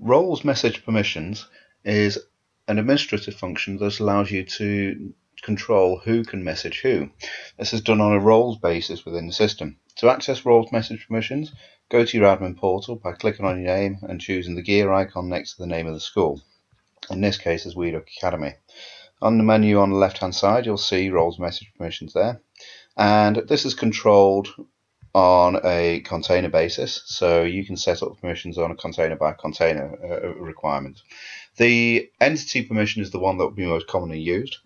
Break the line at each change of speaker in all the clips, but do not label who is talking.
Roles message permissions is an administrative function that allows you to control who can message who. This is done on a roles basis within the system. To access roles message permissions, go to your admin portal by clicking on your name and choosing the gear icon next to the name of the school. In this case, is Weduc Academy. On the menu on the left hand side, you'll see roles message permissions there, and this is controlled on a container basis, so you can set up permissions on a container by container requirement. The entity permission is the one that will be most commonly used,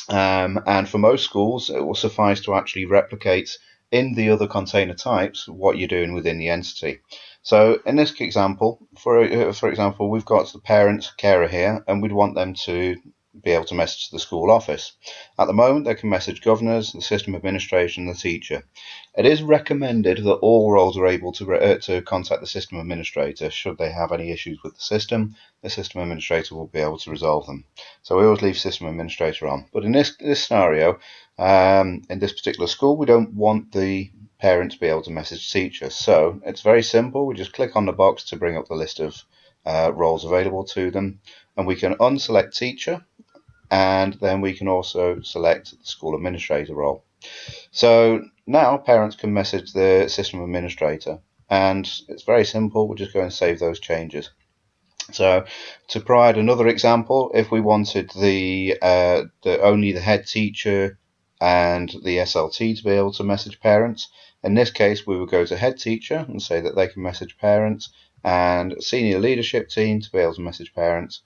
and for most schools it will suffice to actually replicate in the other container types what you're doing within the entity. So in this example, for example, we've got the parent carer here, and we'd want them to be able to message the school office. At the moment, they can message governors, the system administration, and the teacher. It is recommended that all roles are able to contact the system administrator should they have any issues with the system. The system administrator will be able to resolve them. So we always leave system administrator on. But in this scenario, in this particular school, we don't want the parent to be able to message teachers. So it's very simple. We just click on the box to bring up the list of roles available to them, and we can unselect teacher, and then we can also select the school administrator role. So now parents can message the system administrator, and it's very simple. We'll just go and save those changes. So to provide another example, if we wanted only the head teacher and the SLT to be able to message parents, in this case we would go to head teacher and say that they can message parents, and senior leadership team to be able to message parents,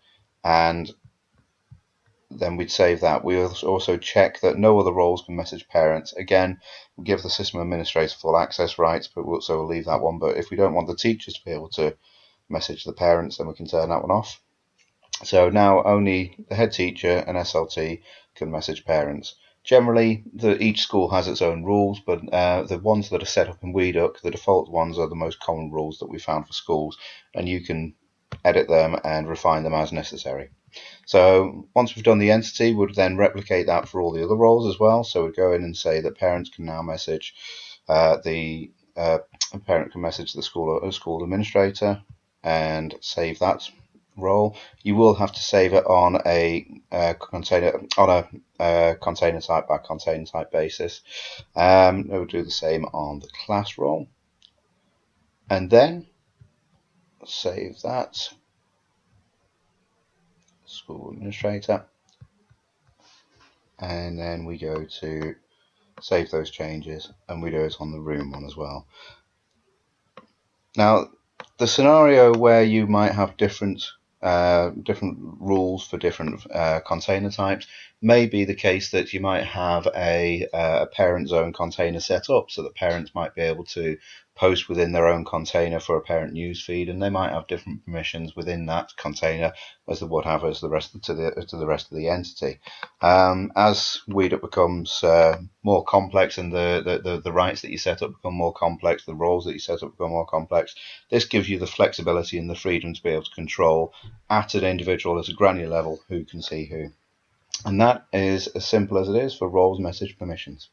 and then we'd save that. We also check that no other roles can message parents. Again, we give the system administrator full access rights, but we'll also leave that one. But if we don't want the teachers to be able to message the parents, then we can turn that one off. So now only the head teacher and SLT can message parents. Generally, each school has its own rules, but the ones that are set up in Weduc, the default ones, are the most common rules that we found for schools, and you can edit them and refine them as necessary. So once we've done the entity, we'd then replicate that for all the other roles as well. So we'd go in and say that parents can now message the parent can message the school administrator, and save that role. You will have to save it on a container type by container type basis. We'll do the same on the class role, and then save that. School administrator, and then we go to save those changes, and we do it on the room one as well. Now, the scenario where you might have different rules for different container types may be the case that you might have a parent zone container set up, so that parents might be able to post within their own container for a parent news feed, and they might have different permissions within that container as they would have as the rest of the entity. As Weduc becomes more complex, and the rights that you set up become more complex, the roles that you set up become more complex, this gives you the flexibility and the freedom to be able to control at an individual, at a granular level, who can see who. And that is as simple as it is for roles message permissions.